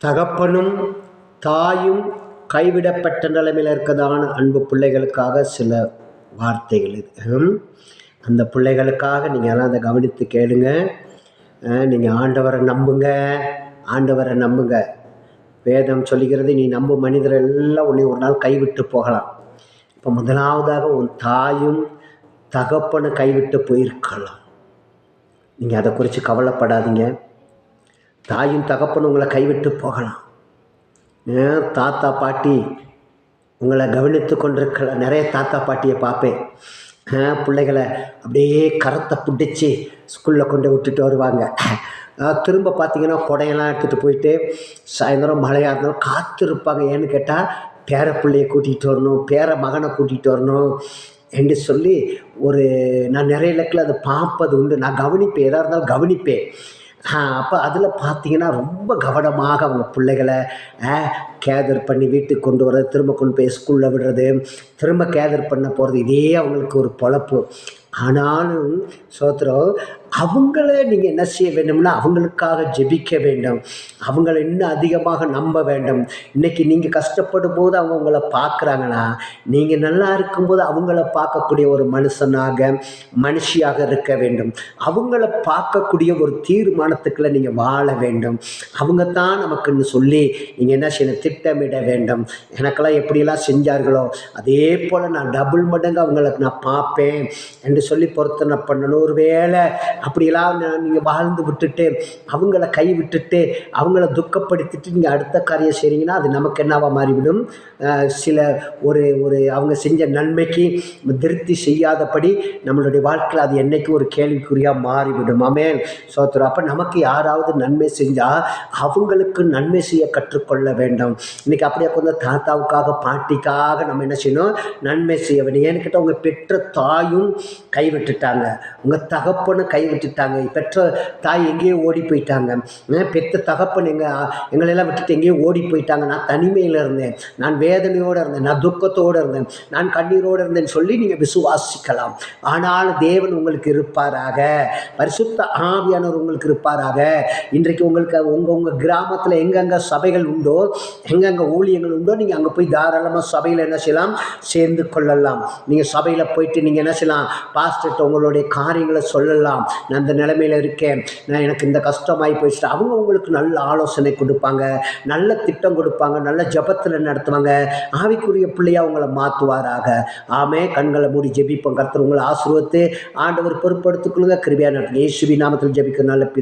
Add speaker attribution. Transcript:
Speaker 1: தகப்பனும் தாயும் கைவிடப்பட்ட நிலைமையில் இருக்கதான அன்பு பிள்ளைகளுக்காக சில வார்த்தைகள் இது. அந்த பிள்ளைகளுக்காக நீங்கள் எல்லாம் அதை கவனித்து கேளுங்க. நீங்கள் ஆண்டவரை நம்புங்க, ஆண்டவரை நம்புங்க. வேதம் சொல்லுகிறது, நீ நம்பு மனிதர் எல்லாம் உன்னை ஒரு நாள் கைவிட்டு போகலாம். இப்போ முதலாவதாக உன் தாயும் தகப்பனை கைவிட்டு போயிருக்கலாம். நீங்கள் அதை குறித்து கவலைப்படாதீங்க. தாயும் தகப்பனும் உங்களை கைவிட்டு போகலாம். தாத்தா பாட்டி உங்களை கவனித்து கொண்டிருக்கலாம். நிறைய தாத்தா பாட்டியை பார்ப்பேன். பிள்ளைகளை அப்படியே கரத்தை பிடிச்சி ஸ்கூலில் கொண்டு விட்டுட்டு வருவாங்க. திரும்ப பார்த்திங்கன்னா கொடையெல்லாம் எடுத்துகிட்டு போயிட்டு சாயந்தரம் மழையாக இருந்தாலும் காத்திருப்பாங்க. ஏன்னு கேட்டால் பேர பிள்ளையை கூட்டிகிட்டு வரணும், பேர மகனை கூட்டிகிட்டு வரணும் என்று சொல்லி நான் நிறைய இடத்துல அதை பார்ப்பது உண்டு. நான் கவனிப்பேன், எதாக இருந்தாலும் கவனிப்பேன். அப்போ அதில் பார்த்திங்கன்னா ரொம்ப கவனமாக அவங்க பிள்ளைகளை கேதர் பண்ணி வீட்டுக்கு கொண்டு வர்றது, திரும்ப கொண்டு போய் ஸ்கூலில் விடுறது, திரும்ப கேதர் பண்ண போகிறது, இதே அவங்களுக்கு ஒரு பொழப்பு. ஆனாலும் சோத்திரம், அவங்கள நீங்கள் என்ன செய்ய வேண்டும்னா அவங்களுக்காக ஜெபிக்க வேண்டும். அவங்கள இன்னும் அதிகமாக நம்ப வேண்டும். இன்றைக்கி நீங்கள் கஷ்டப்படும் போது அவங்க உங்களை பார்க்குறாங்கன்னா, நீங்கள் நல்லா இருக்கும்போது அவங்கள பார்க்கக்கூடிய ஒரு மனுஷியாக இருக்க வேண்டும். அவங்கள பார்க்கக்கூடிய ஒரு தீர்மானத்துக்குள்ள நீங்கள் வாழ வேண்டும். அவங்க தான் நமக்குன்னு சொல்லி நீங்கள் என்ன செய்யணும், திட்டமிட வேண்டும். எனக்கெல்லாம் எப்படியெல்லாம் செஞ்சார்களோ அதே போல் நான் டபுள் மடங்கு அவங்கள நான் பார்ப்பேன் என்று சொல்லி பொருத்தனை பண்ணணும். ஒரு வேளை அப்படியெல்லாம் நீங்கள் வாழ்ந்து விட்டுட்டு அவங்கள கை விட்டுட்டு அவங்கள துக்கப்படுத்திட்டு நீங்கள் அடுத்த காரியம் செய்கிறீங்கன்னா அது நமக்கு என்னவா மாறிவிடும். அவங்க செஞ்ச நன்மைக்கு திருப்தி செய்யாதபடி நம்மளுடைய வாழ்க்கையில் அது என்னைக்கு ஒரு கேள்விக்குறியாக மாறிவிடும். ஆமென், சோத்திரம். அப்போ நமக்கு யாராவது நன்மை செஞ்சால் அவங்களுக்கு நன்மை செய்ய கற்றுக்கொள்ள வேண்டும். இன்றைக்கி அப்படியே கொஞ்சம் தாத்தாவுக்காக பாட்டிக்காக நம்ம என்ன செய்யணும், நன்மை செய்ய வேண்டும். ஏன்னு கேட்டால் உங்கள் பெற்ற தாயும் கைவிட்டுட்டாங்க, உங்கள் தகப்பனும் கைவிட்டுட்டாங்க. பெற்ற தாய் எங்கேயோ ஓடி போயிட்டாங்க, பெற்ற தகப்பன் எங்களெல்லாம் விட்டுட்டு எங்கேயோ ஓடி போயிட்டாங்க. நான் தனிமையில் இருந்தேன், நான் வேதனையோடு இருந்தேன், நான் துக்கத்தோடு இருந்தேன், நான் கண்ணீரோடு இருந்தேன்னு சொல்லி நீங்கள் விசுவாசிக்கலாம். ஆனால் தேவன் உங்களுக்கு இருப்பாராக, பரிசுத்த ஆவியானவர் உங்களுக்கு இருப்பாராக. இன்றைக்கு உங்களுக்கு உங்கள் கிராமத்தில் எங்கெங்கே சபைகள் உண்டோ, எங்கெங்கே ஊழியங்கள் உண்டோ, நீங்கள் அங்கே போய் தாராளமாக சபையில் என்ன செய்யலாம், சேர்ந்து கொள்ளலாம். நீங்கள் சபையில் போயிட்டு நீங்கள் என்ன செய்யலாம், பாஸ்டர்கிட்ட உங்களுடைய காரியங்களை சொல்லலாம். நான் இந்த நிலைமையில் இருக்கேன், நான் எனக்கு இந்த கஷ்டமாகி போயிடுச்சு. அவங்க உங்களுக்கு நல்ல ஆலோசனை கொடுப்பாங்க, நல்ல திட்டம் கொடுப்பாங்க, நல்ல ஜபத்தில் நடத்துவாங்க. ஆவிக்குரிய பிள்ளையாக உங்களை மாற்றுவாராக. ஆமே, கண்களை மூடி ஜெபிப்போம். கர்த்தர் உங்களை ஆசீர்வதித்து ஆண்டவர் பொறுப்படுத்திக் கொள்ளுங்க. கிருபையா நடத்துங்க. இயேசுவின் நாமத்தில் ஜெபிக்கிற நல்ல பிதா.